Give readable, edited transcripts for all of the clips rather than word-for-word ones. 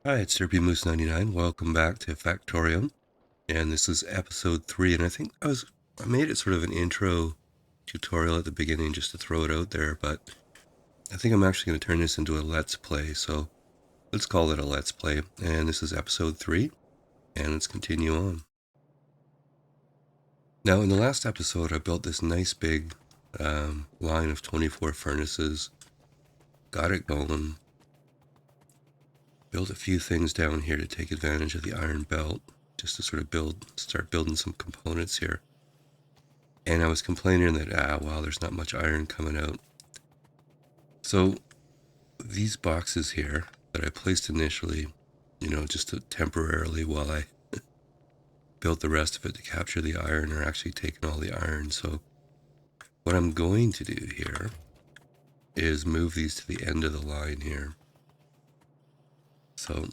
Hi, it's derp 99. Welcome back to Factorio, and this is episode 3. And I think I made it sort of an intro tutorial at the beginning just to throw it out there, but I think I'm actually going to turn this into a let's play. So let's call it a let's play. And this is episode 3, and let's continue on. Now, in the last episode, I built this nice big line of 24 furnaces, got it going, built a few things down here to take advantage of the iron belt, just to sort of start building some components here. And I was complaining that, wow, there's not much iron coming out. So these boxes here that I placed initially, just to temporarily while I built the rest of it to capture the iron, are actually taking all the iron. So what I'm going to do here is move these to the end of the line here. So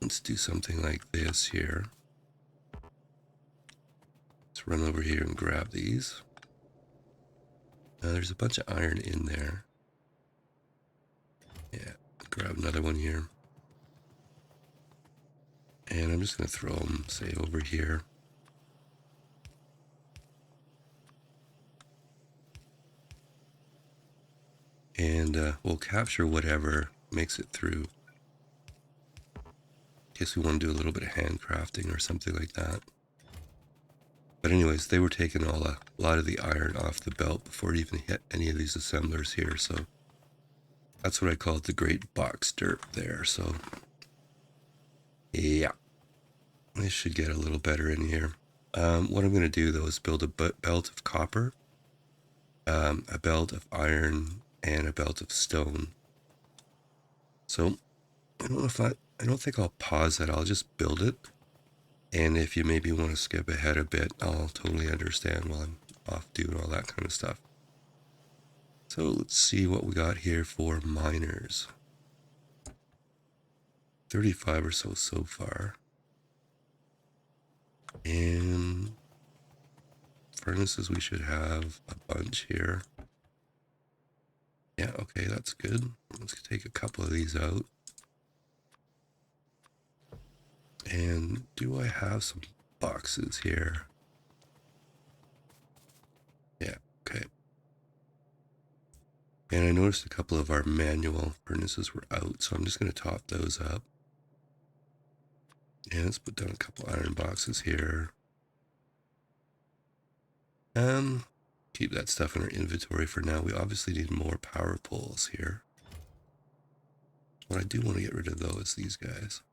let's do something like this here. Let's run over here and grab these. Now there's a bunch of iron in there. Yeah, grab another one here. And I'm just going to throw them, say, over here. And we'll capture whatever makes it through. In case we want to do a little bit of handcrafting or something like that. But anyways, they were taking a lot of the iron off the belt before it even hit any of these assemblers here. So that's what I call it, the great box derp there. So yeah, this should get a little better in here. What I'm going to do though is build a belt of copper, a belt of iron, and a belt of stone. So I don't know if I don't think I'll pause that. I'll just build it. And if you maybe want to skip ahead a bit, I'll totally understand while I'm off doing all that kind of stuff. So let's see what we got here for miners. 35 or so far. And furnaces, we should have a bunch here. Yeah, okay, that's good. Let's take a couple of these out. And do I have some boxes here? Yeah, okay. And I noticed a couple of our manual furnaces were out, so I'm just going to top those up. And let's put down a couple iron boxes here. Keep that stuff in our inventory for now. We obviously need more power poles here. What I do want to get rid of though is these guys.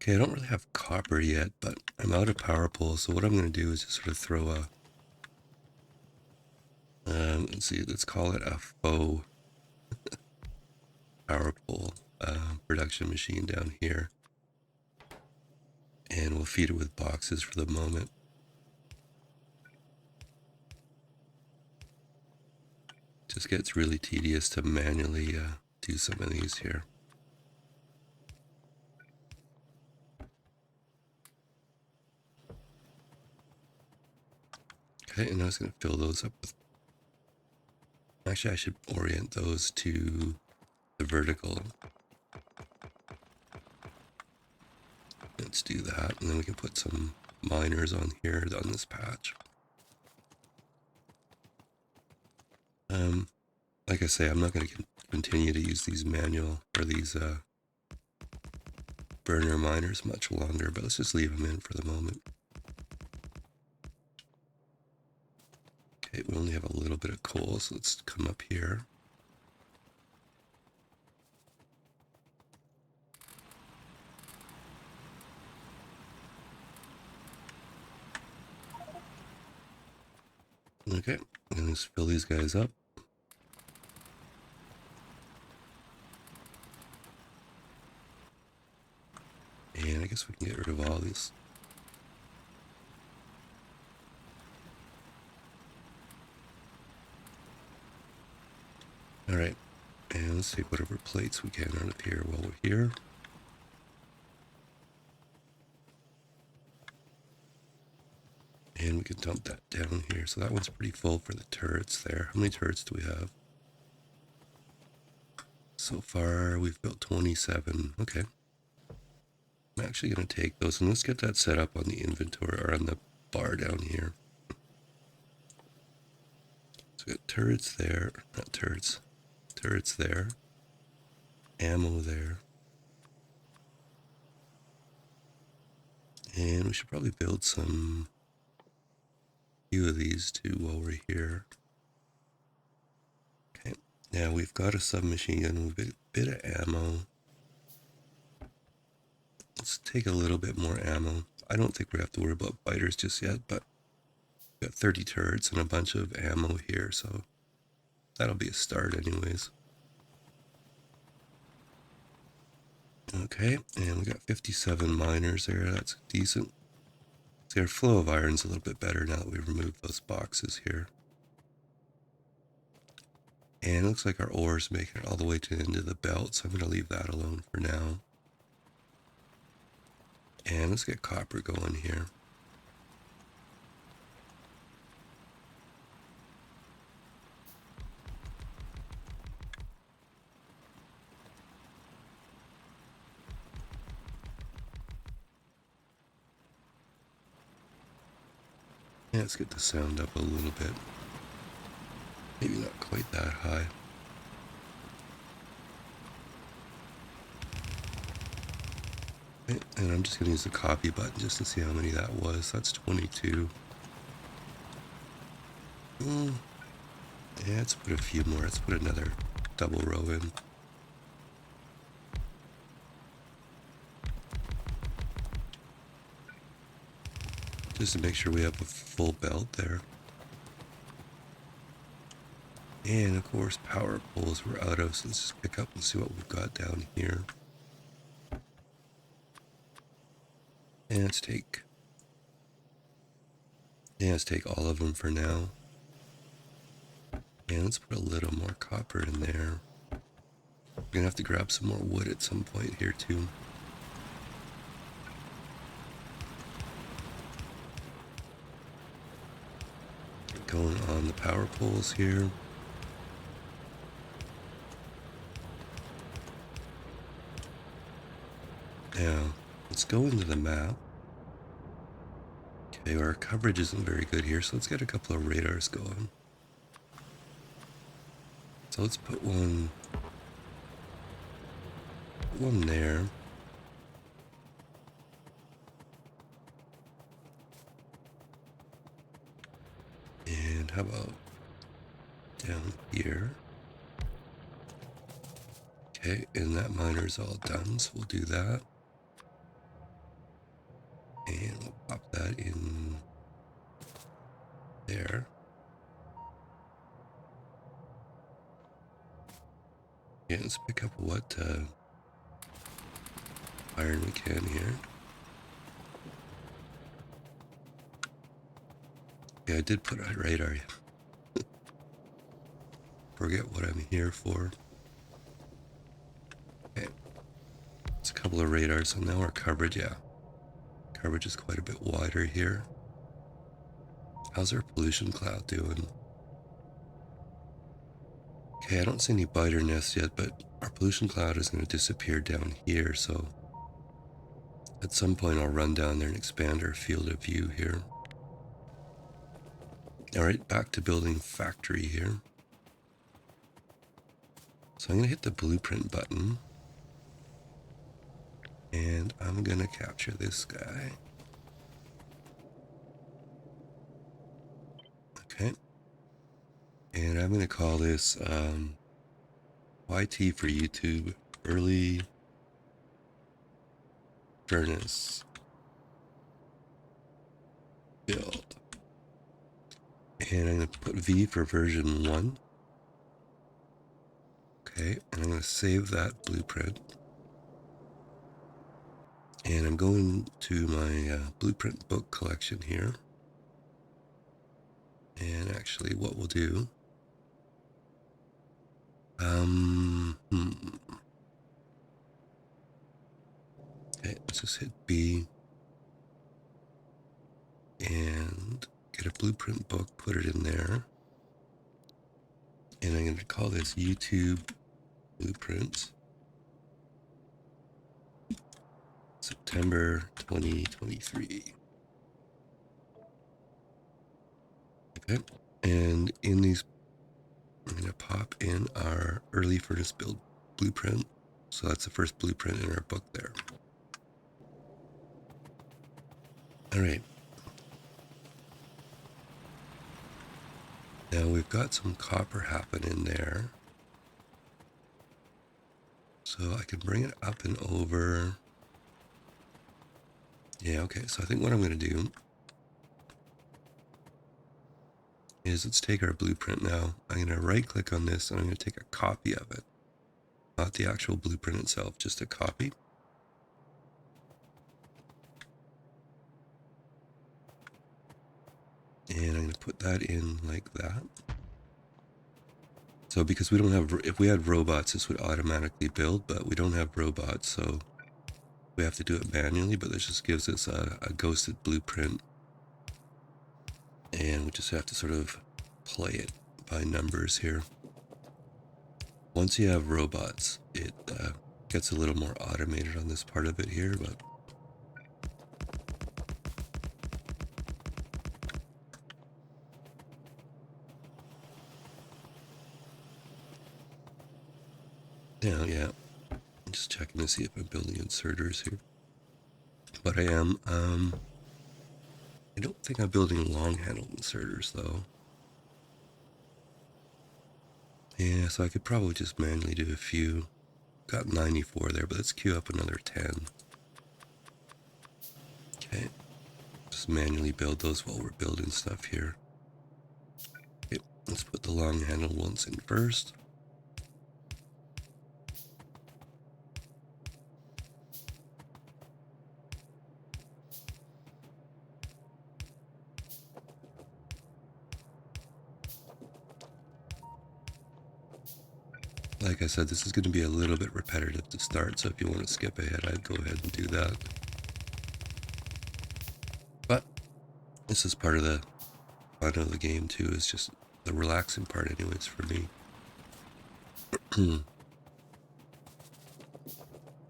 Okay, I don't really have copper yet, but I'm out of power poles. So what I'm going to do is just sort of throw a, let's call it a faux power pole production machine down here. And we'll feed it with boxes for the moment. Just gets really tedious to manually do some of these here. Okay, and I was going to fill those up with... Actually, I should orient those to the vertical. Let's do that, and then we can put some miners on here, on this patch. Like I say, I'm not going to continue to use these manual, or these burner miners much longer, but let's just leave them in for the moment. Okay, we only have a little bit of coal, so let's come up here. Okay, I'm going to fill these guys up. And I guess we can get rid of all these. Alright, and let's take whatever plates we can out of here while we're here. And we can dump that down here. So that one's pretty full for the turrets there. How many turrets do we have? So far, we've built 27. Okay. I'm actually going to take those, and let's get that set up on the inventory, or on the bar down here. So we got turrets there, not turrets, turrets there, ammo there. And we should probably build some few of these too while we're here. Okay, now we've got a submachine gun with a bit of ammo. Let's take a little bit more ammo. I don't think we have to worry about biters just yet, but we've got 30 turrets and a bunch of ammo here, so that'll be a start anyways. Okay, and we got 57 miners there. That's decent. See, our flow of iron's a little bit better now that we've removed those boxes here. And it looks like our ore's making it all the way to the end of the belt, so I'm going to leave that alone for now. And let's get copper going here. Yeah, let's get the sound up a little bit. Maybe not quite that high. Okay, and I'm just going to use the copy button just to see how many that was. That's 22. Yeah, let's put a few more. Let's put another double row in. Just to make sure we have a full belt there. And of course, power poles we're out of, so let's just pick up and see what we've got down here. And let's take all of them for now. And let's put a little more copper in there. We're gonna have to grab some more wood at some point here too. Going on the power poles here. Now, let's go into the map. Okay, our coverage isn't very good here, so let's get a couple of radars going. So let's put one there. And how about down here? Okay, and that miner's all done, so we'll do that. And we'll pop that in there. Yeah, let's pick up what iron we can here. Yeah, I did put a radar. Forget what I'm here for. Okay, it's a couple of radars, so now our coverage, yeah. Coverage is quite a bit wider here. How's our pollution cloud doing? Okay, I don't see any biter nests yet, but our pollution cloud is going to disappear down here, so at some point I'll run down there and expand our field of view here. Alright, back to building factory here. So I'm going to hit the blueprint button. And I'm going to capture this guy. Okay. And I'm going to call this YT for YouTube, Early Furnace Build. And I'm going to put V for version 1. Okay, and I'm going to save that blueprint. And I'm going to my blueprint book collection here. And actually what we'll do, okay, let's just hit B. And blueprint book, put it in there. And I'm going to call this YouTube Blueprints. September 2023. Okay. And in these, I'm going to pop in our early furnace build blueprint. So that's the first blueprint in our book there. All right. Now we've got some copper happening there. So I can bring it up and over. Yeah, okay. So I think what I'm going to do is let's take our blueprint now. I'm going to right click on this and I'm going to take a copy of it. Not the actual blueprint itself, just a copy. And I'm going to put that in like that. So because we don't have, if we had robots, this would automatically build, but we don't have robots, so we have to do it manually, but this just gives us a ghosted blueprint. And we just have to sort of play it by numbers here. Once you have robots, it gets a little more automated on this part of it here, but yeah. I'm just checking to see if I'm building inserters here. But I am. I don't think I'm building long-handled inserters, though. Yeah, so I could probably just manually do a few. Got 94 there, but let's queue up another 10. Okay. Just manually build those while we're building stuff here. Okay, let's put the long-handled ones in first. Like I said, this is going to be a little bit repetitive to start, so if you want to skip ahead, I'd go ahead and do that. But this is part of the fun of the game too, is just the relaxing part anyways for me.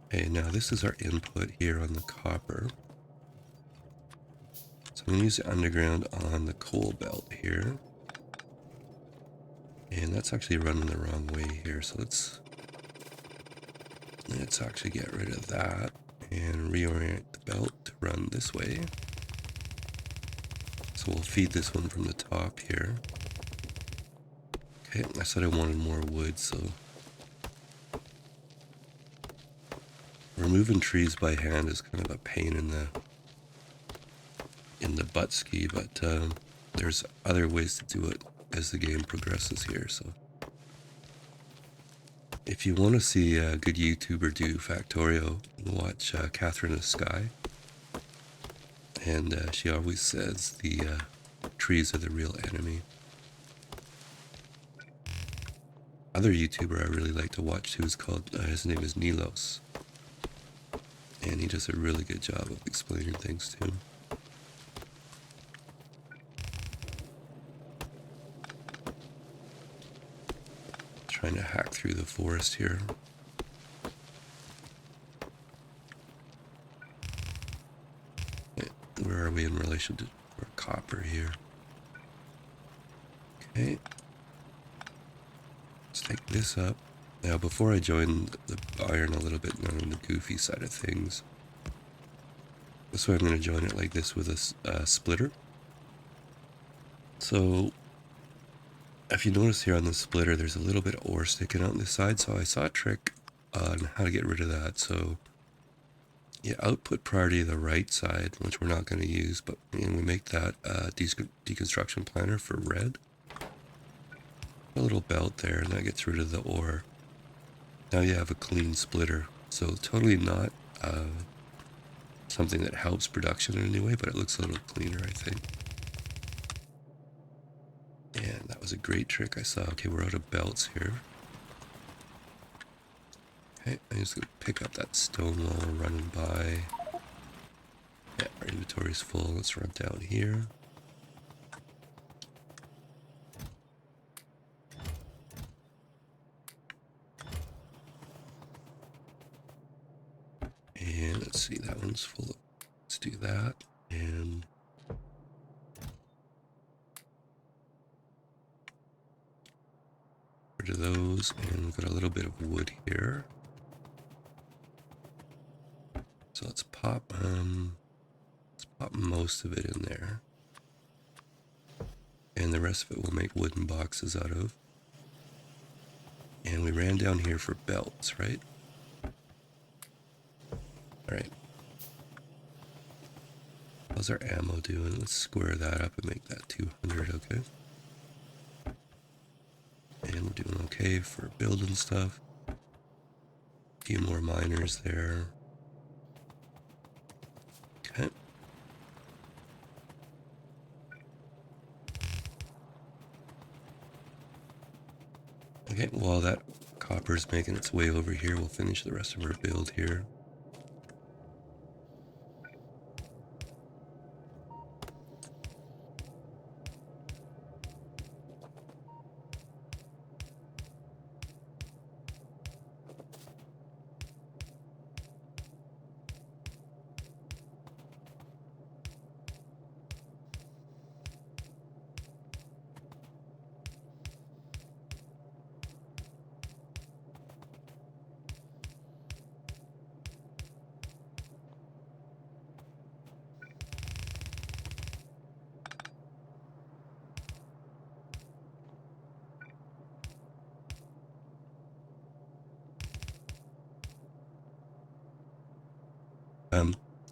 Okay, now this is our input here on the copper. So I'm going to use the underground on the coal belt here. And that's actually running the wrong way here, so let's actually get rid of that and reorient the belt to run this way. So we'll feed this one from the top here. Okay, I said I wanted more wood, so removing trees by hand is kind of a pain in the butt ski, but there's other ways to do it as the game progresses here. So if you want to see a good YouTuber do Factorio, watch Catherine of Sky. And she always says the trees are the real enemy. Other YouTuber I really like to watch too is called, his name is Nilos. And he does a really good job of explaining things too. Trying to hack through the forest here. Where are we in relation to our copper here? Okay. Let's take this up. Now, before I join the iron a little bit on the goofy side of things, this way I'm going to join it like this with a splitter. So, if you notice here on the splitter, there's a little bit of ore sticking out on the side, so I saw a trick on how to get rid of that. So, yeah, output priority the right side, which we're not going to use, but we make that deconstruction planner for red. A little belt there, and that gets rid of the ore. Now you have a clean splitter, so totally not something that helps production in any way, but it looks a little cleaner, I think. And that was a great trick I saw. Okay, we're out of belts here. Okay, I'm just going to pick up that stone wall running by. Yeah, our inventory's full. Let's run down here. let's see, that one's full of, let's do that. And rid of those, and we've got a little bit of wood here. So let's pop most of it in there. And the rest of it we'll make wooden boxes out of. And we ran down here for belts, right? Alright. How's our ammo doing? Let's square that up and make that 200, okay? And we're doing okay for building stuff. A few more miners there. Okay. Okay, while that copper's making its way over here, we'll finish the rest of our build here.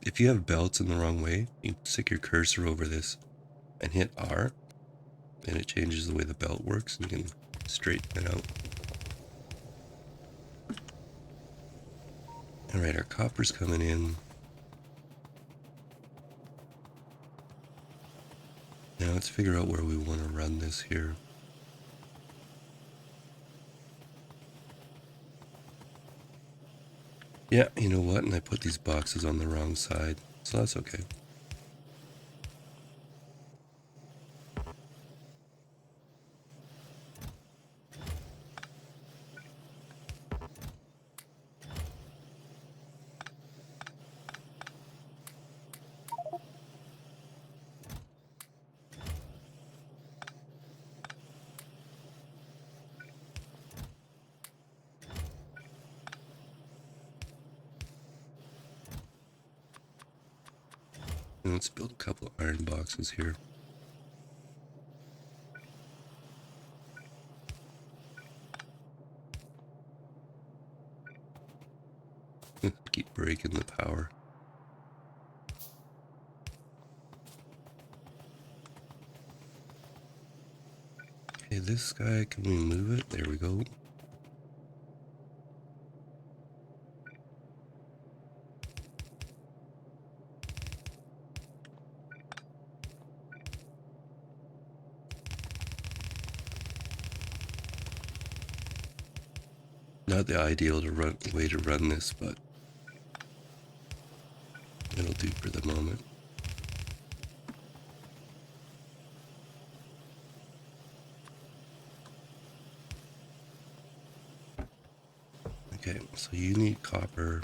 If you have belts in the wrong way, you stick your cursor over this and hit R, and it changes the way the belt works, and you can straighten it out. Alright, our copper's coming in. Now let's figure out where we want to run this here. Yeah, you know what? And I put these boxes on the wrong side, so that's okay. And let's build a couple of iron boxes here. Keep breaking the power. Okay, this guy, can we move it? There we go. Not the ideal way to run this, but it'll do for the moment. Okay, so you need copper.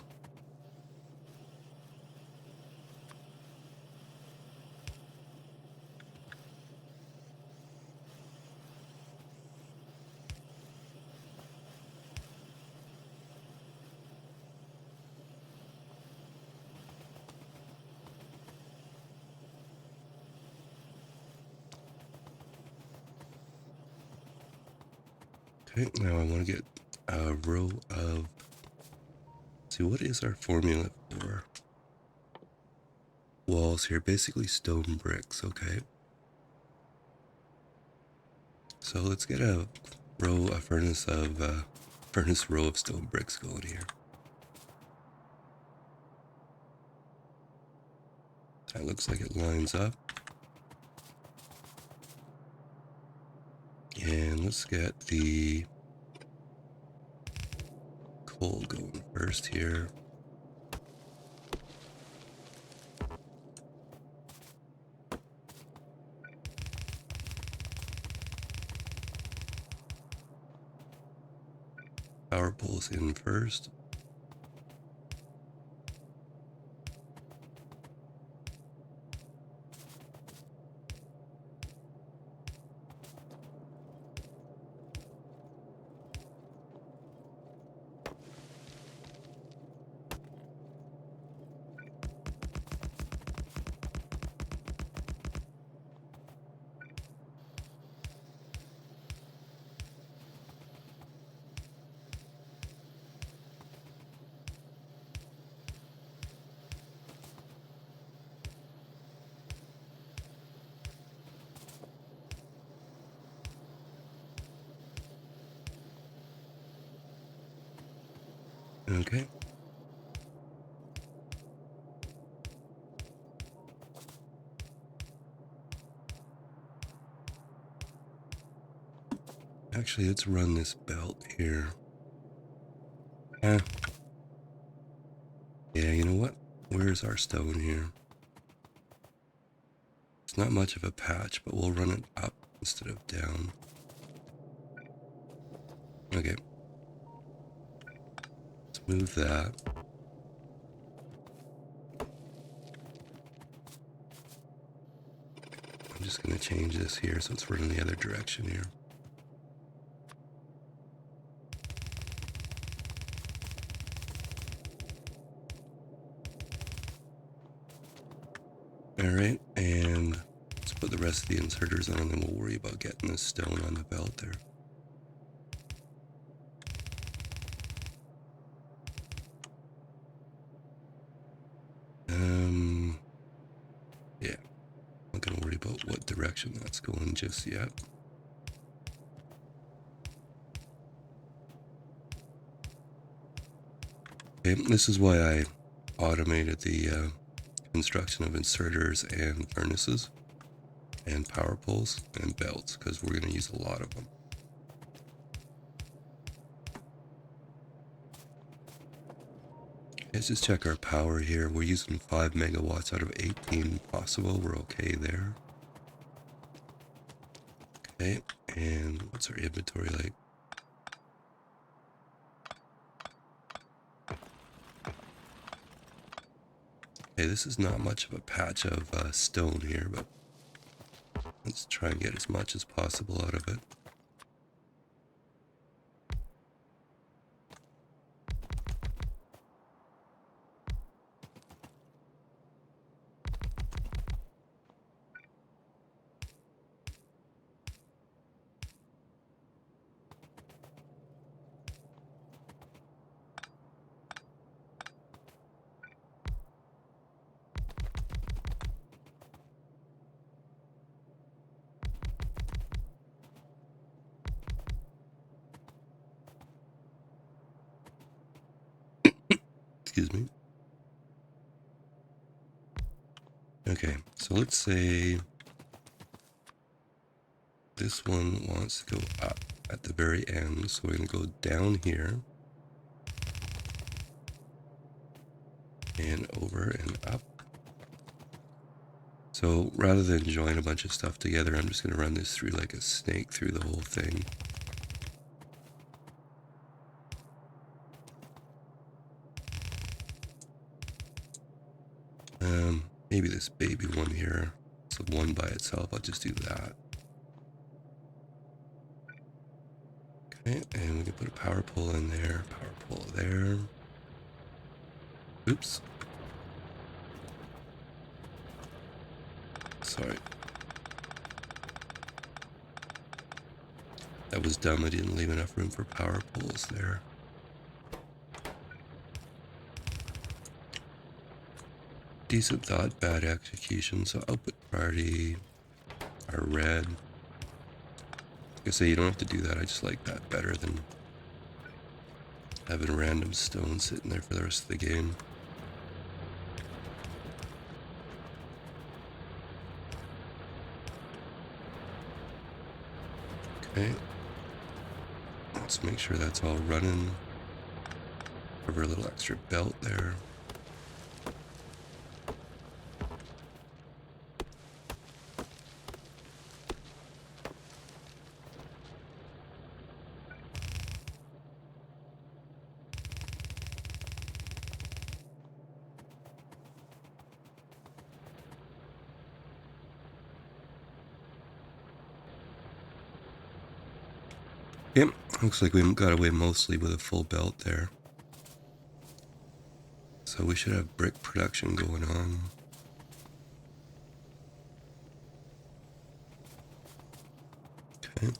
Okay, now I want to get a row of, see, what is our formula for walls here? Basically stone bricks, okay. So let's get a furnace row of stone bricks going here. That looks like it lines up. And let's get the coal going first here. Power poles in first. Okay. Actually, let's run this belt here. Yeah, you know what? Where's our stone here? It's not much of a patch, but we'll run it up instead of down. Okay. Let's move that. I'm just going to change this here so it's running the other direction here. Alright, and let's put the rest of the inserters on and then we'll worry about getting this stone on the belt there. Yeah, I'm not going to worry about what direction that's going just yet. Okay, this is why I automated the construction of inserters and furnaces and power poles and belts, because we're going to use a lot of them. Let's just check our power here. We're using 5 megawatts out of 18 possible. We're okay there. Okay, and what's our inventory like? Okay, this is not much of a patch of stone here, but let's try and get as much as possible out of it. Excuse me. Okay, so let's say this one wants to go up at the very end, so we're going to go down here and over and up. So rather than join a bunch of stuff together, I'm just going to run this through like a snake through the whole thing. Maybe this baby one here, so one by itself, I'll just do that. Okay, and we can put a power pole in there, power pole there. Oops. Sorry. That was dumb, I didn't leave enough room for power poles there. Decent thought, bad execution, so output priority are red. Like I say, you don't have to do that, I just like that better than having random stones sitting there for the rest of the game. Okay. Let's make sure that's all running. Cover a little extra belt there. Yep, looks like we got away mostly with a full belt there. So we should have brick production going on. Okay.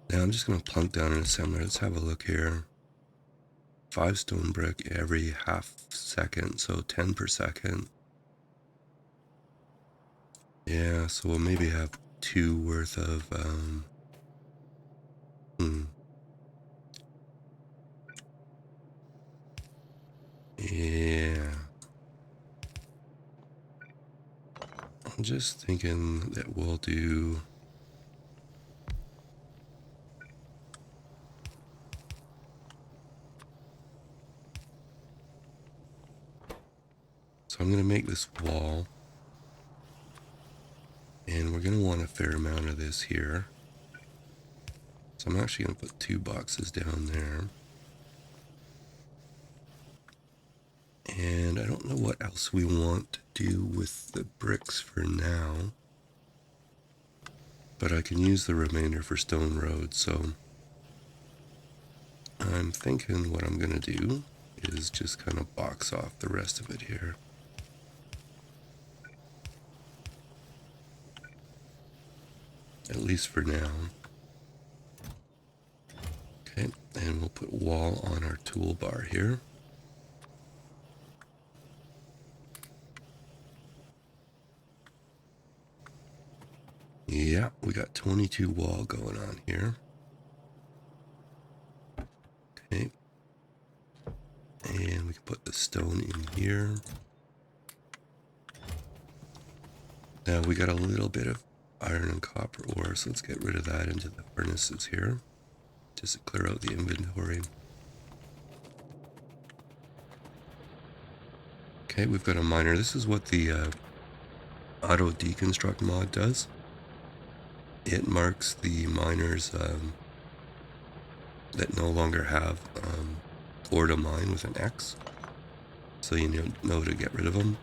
Now I'm just going to plunk down an assembler. Let's have a look here. 5 stone brick every half second, so 10 per second. Yeah, so we'll maybe have 2 worth of just thinking that we'll do... So I'm going to make this wall. And we're going to want a fair amount of this here. So I'm actually going to put 2 boxes down there. And I don't know what else we want to do with the bricks for now. But I can use the remainder for stone roads, so I'm thinking what I'm going to do is just kind of box off the rest of it here. At least for now. Okay, and we'll put wall on our toolbar here. Yeah, we got 22 wall going on here. Okay. And we can put the stone in here. Now we got a little bit of iron and copper ore, so let's get rid of that into the furnaces here. Just to clear out the inventory. Okay, we've got a miner. This is what the auto deconstruct mod does. It marks the miners that no longer have ore to mine with an X, so you know to get rid of them.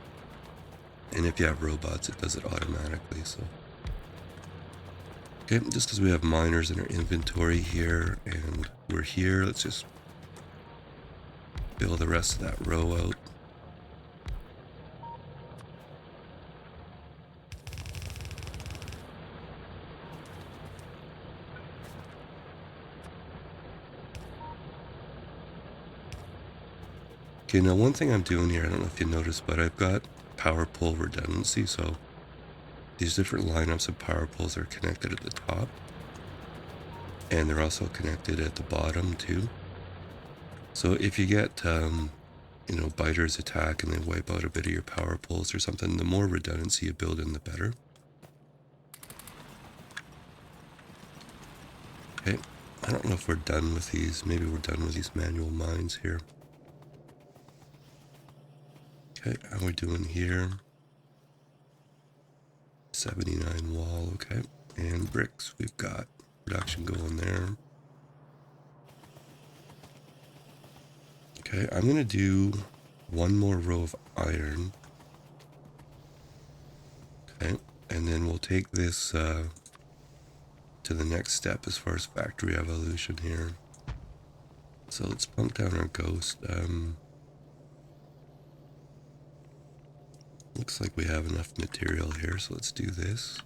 And if you have robots, it does it automatically. So, okay, just because we have miners in our inventory here, and we're here, let's just build the rest of that row out. Okay, now one thing I'm doing here, I don't know if you noticed, but I've got power pole redundancy, so these different lineups of power poles are connected at the top, and they're also connected at the bottom too. So if you get, biters attack and they wipe out a bit of your power poles or something, the more redundancy you build in, the better. Okay, I don't know if we're done with these. Maybe we're done with these manual mines here. Okay, how are we doing here? 79 wall, okay. And bricks, we've got production going there. Okay, I'm going to do one more row of iron. Okay, and then we'll take this to the next step as far as factory evolution here. So let's pump down our ghost. Looks like we have enough material here, so let's do this.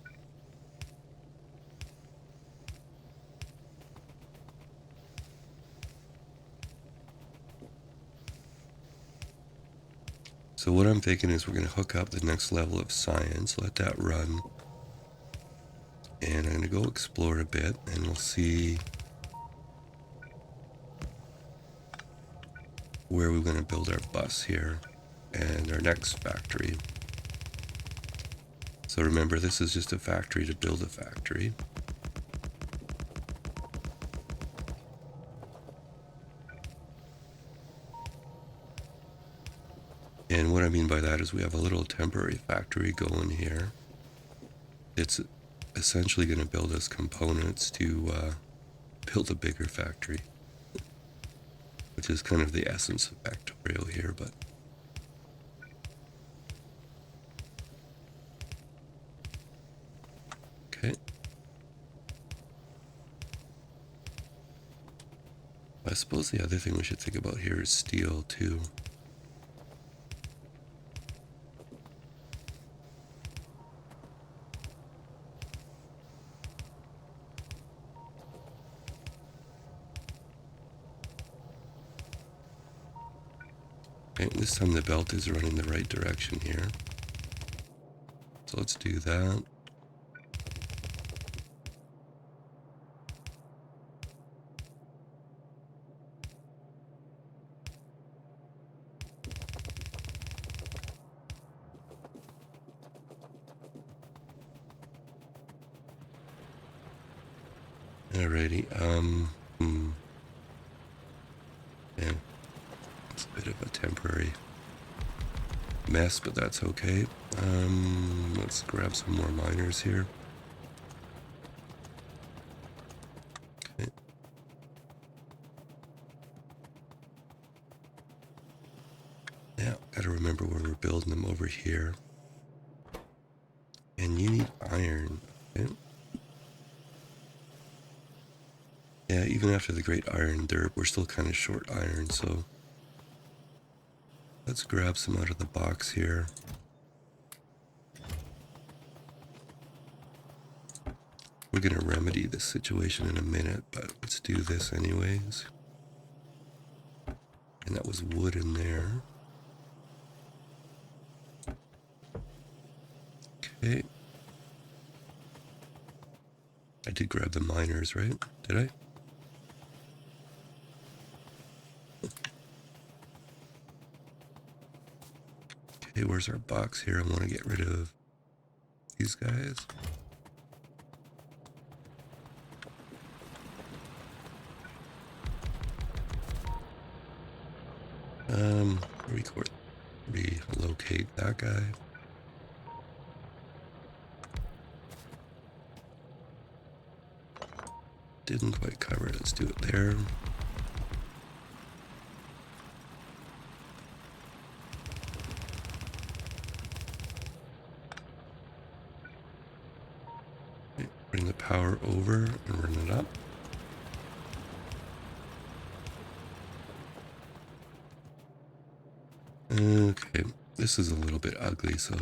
So what I'm thinking is we're going to hook up the next level of science, let that run. And I'm going to go explore a bit, and we'll see where we're going to build our bus here and our next factory. So remember, this is just a factory to build a factory. And what I mean by that is we have a little temporary factory going here. It's essentially going to build us components to build a bigger factory, which is kind of the essence of Factorio here, but okay. I suppose the other thing we should think about here is steel too. Okay, this time the belt is running the right direction here. So let's do that. Alrighty, yeah, it's a bit of a temporary mess, but that's okay. Let's grab some more miners here. Okay. Yeah, gotta remember where we're building them over here. And you need iron. Okay. Yeah, even after the great iron derp, we're still kind of short iron, so let's grab some out of the box here. We're gonna remedy this situation in a minute, but let's do this anyways. And that was wood in there. Okay. I did grab the miners, right? Did I? Okay, where's our box here? I want to get rid of these guys. Relocate that guy. Didn't quite cover it. Let's do it there. Okay, bring the power over and run it up. Okay, this is a little bit ugly, so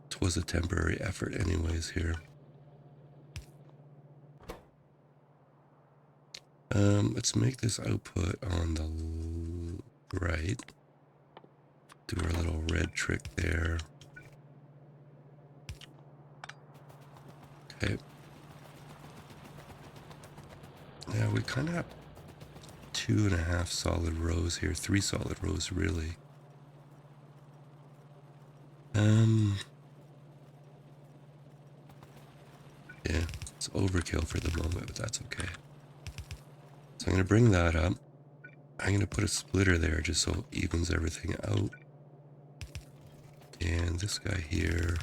it was a temporary effort anyways here. Let's make this output on the right. Do our little red trick there. Okay. Now we kind of have 2.5 solid rows here, 3 solid rows really. Yeah, it's overkill for the moment, but that's okay. So I'm going to bring that up. I'm going to put a splitter there just so it evens everything out. And this guy here.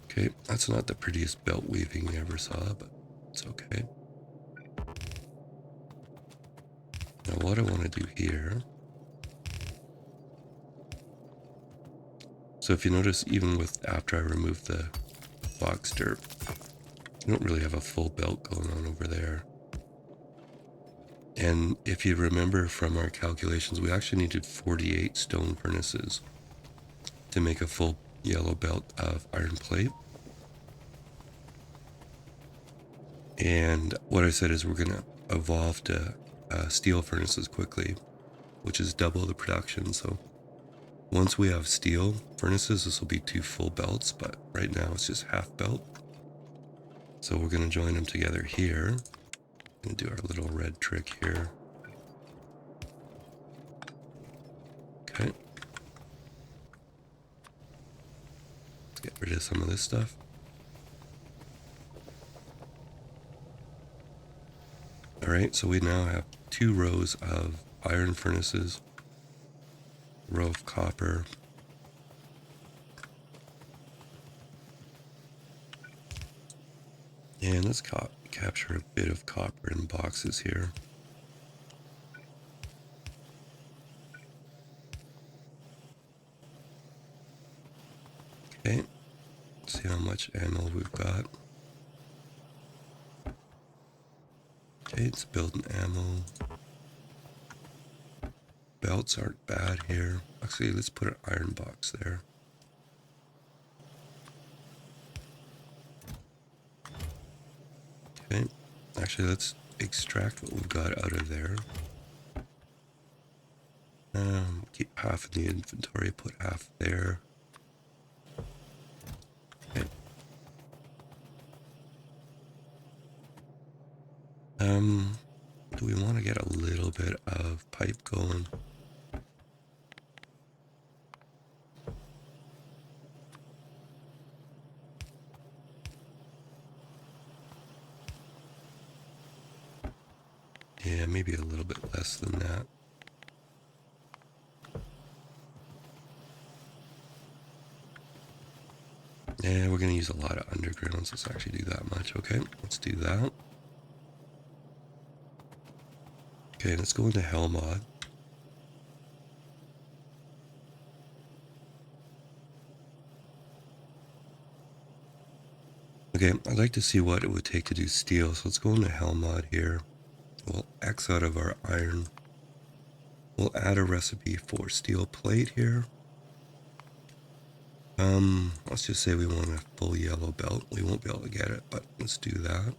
Okay, that's not the prettiest belt weaving we ever saw, but it's okay. Now what I want to do here. So if you notice, even with after I remove the box derp, you don't really have a full belt going on over there. And if you remember from our calculations, we actually needed 48 stone furnaces to make a full yellow belt of iron plate. And what I said is we're going to evolve to steel furnaces quickly, which is double the production. So once we have steel furnaces, this will be 2 full belts, but right now it's just half belt. So we're going to join them together here and do our little red trick here. Okay. Let's get rid of some of this stuff. Alright, so we now have 2 rows of iron furnaces, row of copper, and let's capture a bit of copper in boxes here. Okay, see how much ammo we've got. Okay, it's building ammo. Belts aren't bad here. Actually, let's put an iron box there. Okay, actually let's extract what we've got out of there. Keep half in the inventory, put half there. Okay. Do we want to get a little bit of pipe going? maybe a little bit less than that. Yeah, we're going to use a lot of undergrounds. Let's actually do that much. Okay, let's do that. Okay, let's go into Hell mod. Okay, I'd like to see what it would take to do steel. So let's go into Hell mod here. We'll X out of our iron. We'll add a recipe for steel plate here. Let's just say we want a full yellow belt. We won't be able to get it, but let's do that.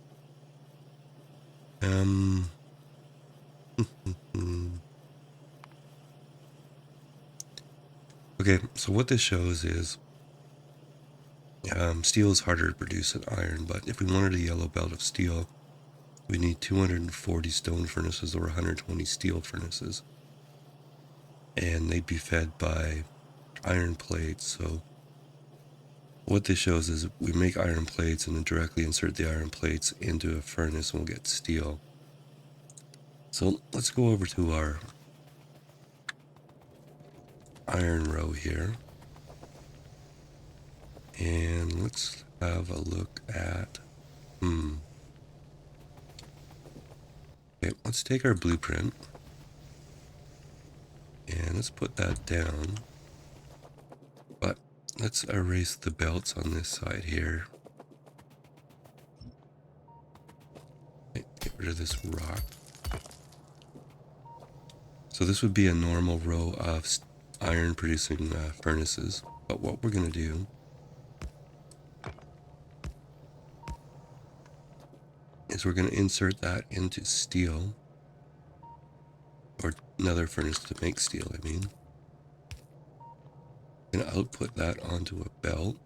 Okay, so what this shows is steel is harder to produce than iron, but if we wanted a yellow belt of steel, we need 240 stone furnaces or 120 steel furnaces. And they'd be fed by iron plates. So what this shows is we make iron plates and then directly insert the iron plates into a furnace and we'll get steel. So let's go over to our iron row here. And let's have a look at, okay, let's take our blueprint and let's put that down. But let's erase the belts on this side here. Okay, get rid of this rock. So this would be a normal row of iron producing furnaces. But what we're going to do is we're going to insert that into steel, or another furnace to make steel, I mean. We're going to output that onto a belt.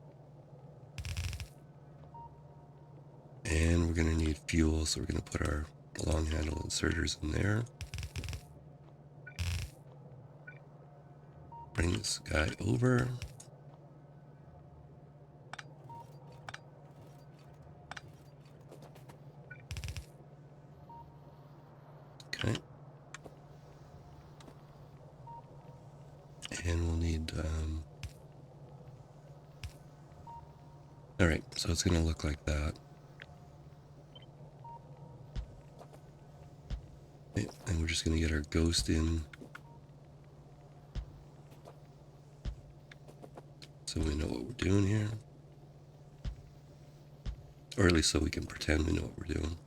And we're going to need fuel, so we're going to put our long handle inserters in there. Bring this guy over. Okay. And we'll need, all right, so it's going to look like that. Okay, and we're just going to get our ghost in. So we know what we're doing here. Or at least so we can pretend we know what we're doing.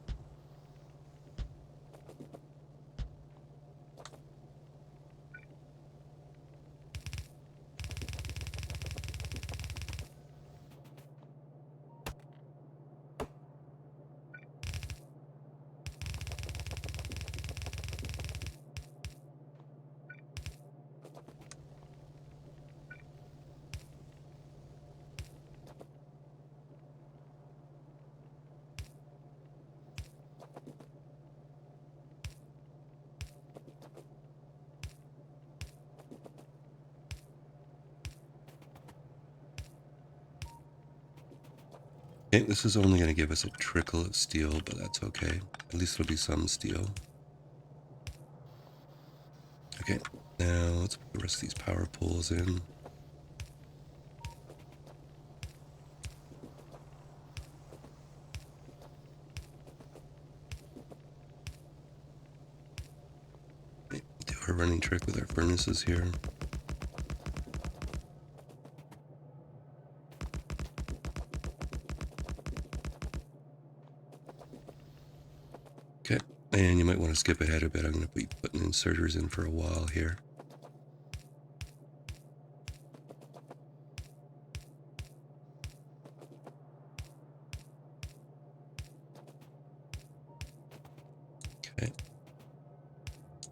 Okay, this is only going to give us a trickle of steel, but that's okay. At least it'll be some steel. Okay, now let's put the rest of these power poles in. Okay, do our running trick with our furnaces here. Okay, and you might want to skip ahead a bit. I'm going to be putting inserters in for a while here. Okay.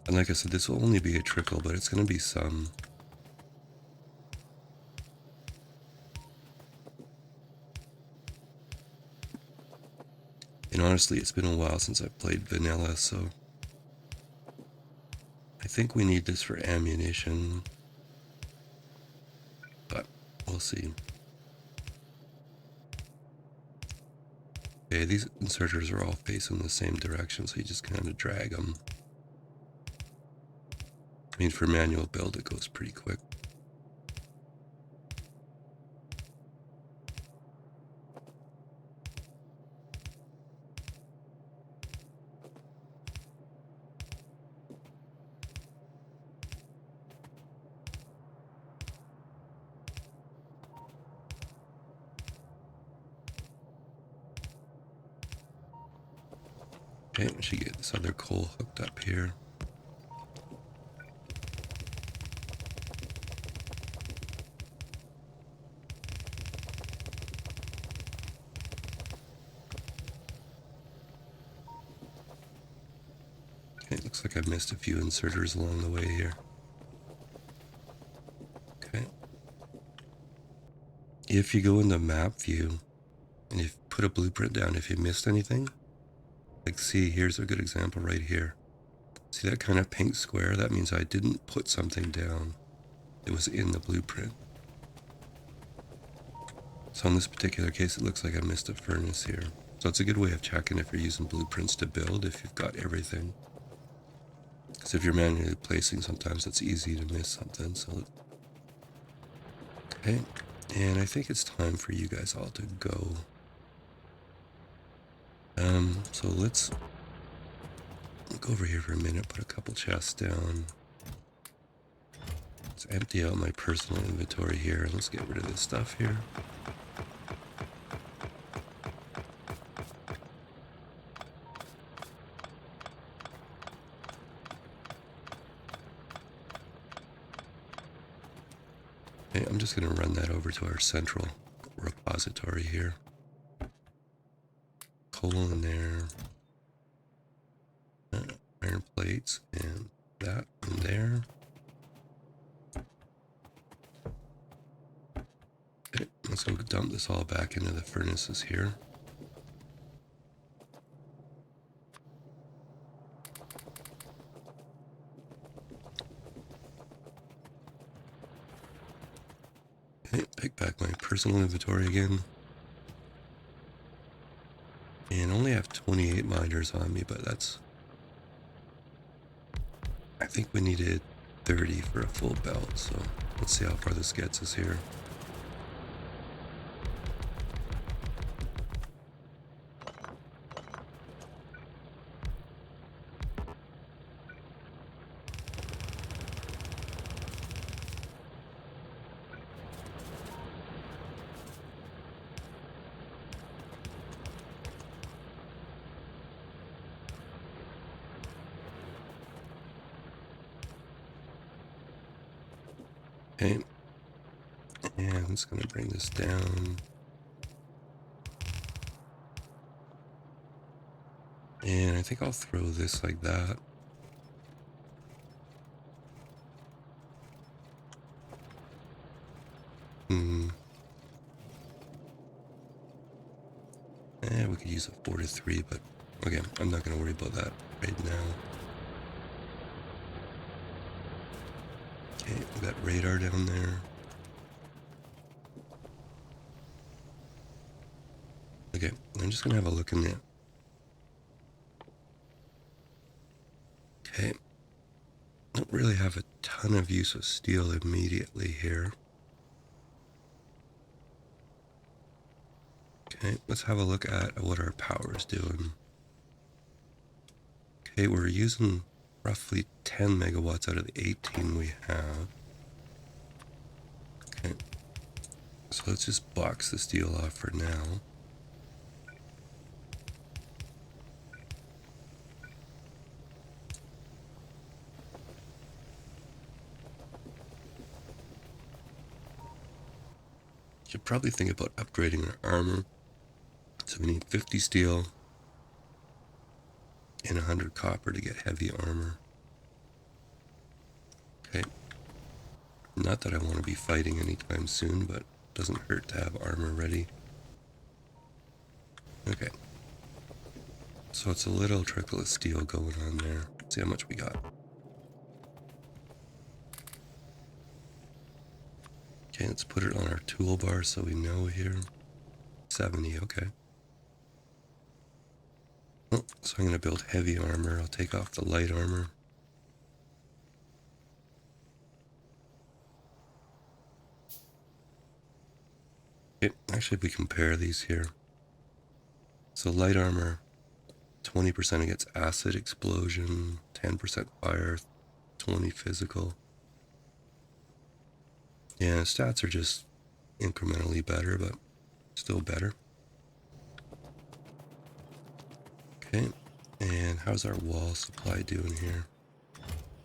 And like I said, this will only be a trickle, but it's going to be some. And honestly, it's been a while since I've played vanilla, so I think we need this for ammunition, but we'll see. Okay, these inserters are all facing the same direction, so you just kind of drag them. I mean, for manual build, it goes pretty quick. Okay, we should get this other coal hooked up here. Okay, looks like I missed a few inserters along the way here. Okay. If you go in the map view and you put a blueprint down, if you missed anything, like see, here's a good example right here. See that kind of pink square? That means I didn't put something down. It was in the blueprint. So in this particular case, it looks like I missed a furnace here. So it's a good way of checking if you're using blueprints to build, if you've got everything. Because if you're manually placing, sometimes it's easy to miss something. So, okay. And I think it's time for you guys all to go. So let's look over here for a minute, put a couple chests down. Let's empty out my personal inventory here. Let's get rid of this stuff here. Okay, I'm just going to run that over to our central repository here. Coal in there. Iron plates and that in there. Okay, let's go dump this all back into the furnaces here. Okay, pick back my personal inventory again. And only have 28 miners on me, but that's... I think we needed 30 for a full belt, so let's see how far this gets us here. Okay, and I'm just going to bring this down. And I think I'll throw this like that. We could use a 4 to 3, but okay, I'm not going to worry about that right now. Okay, we got radar down there. Okay, I'm just going to have a look in there. Okay, don't really have a ton of use of steel immediately here. Okay, let's have a look at what our power is doing. Okay, we're using roughly 10 megawatts out of the 18 we have. Okay, so let's just box the steel off for now. Should probably think about upgrading our armor. So we need 50 steel and 100 copper to get heavy armor. Okay. Not that I want to be fighting anytime soon, but it doesn't hurt to have armor ready. Okay. So it's a little trickle of steel going on there. Let's see how much we got. Okay, let's put it on our toolbar so we know here. 70, okay. Oh, so I'm going to build heavy armor. I'll take off the light armor. Okay, actually, if we compare these here, so light armor, 20% against acid explosion, 10% fire, 20 physical. Yeah, stats are just incrementally better, but still better. Okay, and how's our wall supply doing here?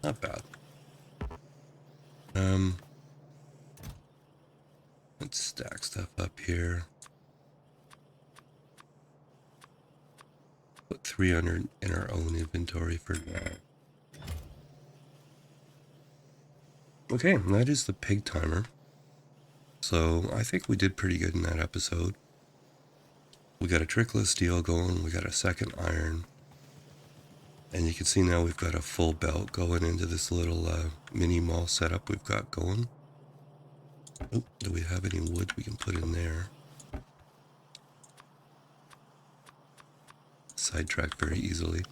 Not bad. Let's stack stuff up here. Put 300 in our own inventory for that. Okay, that is the pig timer. So I think we did pretty good in that episode. We got a trickle of steel going, we got a second iron, and you can see now we've got a full belt going into this little mini mall setup we've got going. Oh, do we have any wood we can put in there? Sidetrack very easily.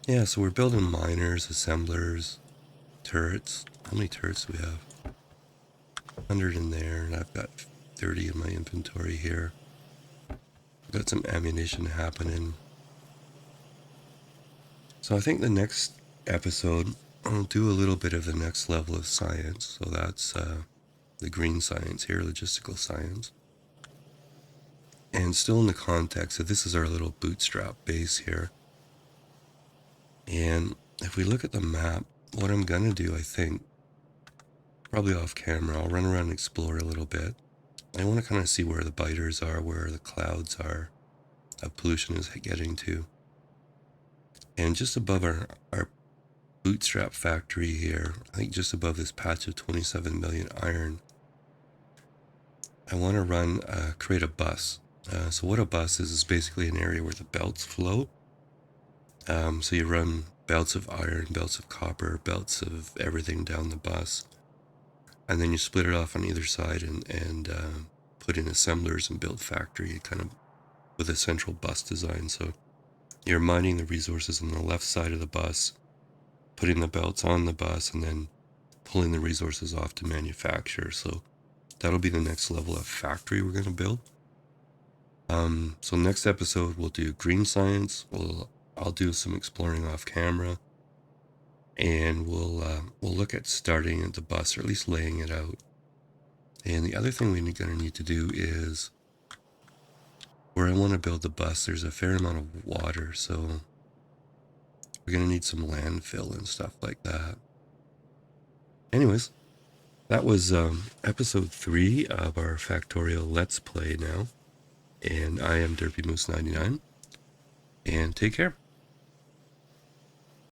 Yeah, so we're building miners, assemblers, turrets. How many turrets do we have? 100 in there, and I've got 30 in my inventory here. I've got some ammunition happening. So I think the next episode, I'll do a little bit of the next level of science. So that's the green science here, logistical science. And still in the context of this is our little bootstrap base here. And if we look at the map, what I'm going to do, I think, probably off camera, I'll run around and explore a little bit. I want to kind of see where the biters are, where the clouds are, how pollution is getting to. And just above our bootstrap factory here, I think just above this patch of 27 million iron, I want to create a bus. So what a bus is basically an area where the belts flow. So you run belts of iron, belts of copper, belts of everything down the bus. And then you split it off on either side and put in assemblers and build factory kind of with a central bus design. So you're mining the resources on the left side of the bus, putting the belts on the bus, and then pulling the resources off to manufacture. So that'll be the next level of factory we're going to build. So next episode we'll do green science. I'll do some exploring off camera, and we'll look at starting at the bus, or at least laying it out. And the other thing we're going to need to do is, where I want to build the bus, there's a fair amount of water, so we're going to need some landfill and stuff like that. Anyways, that was episode 3 of our Factorio Let's Play now. And I am derpymoose99. And take care.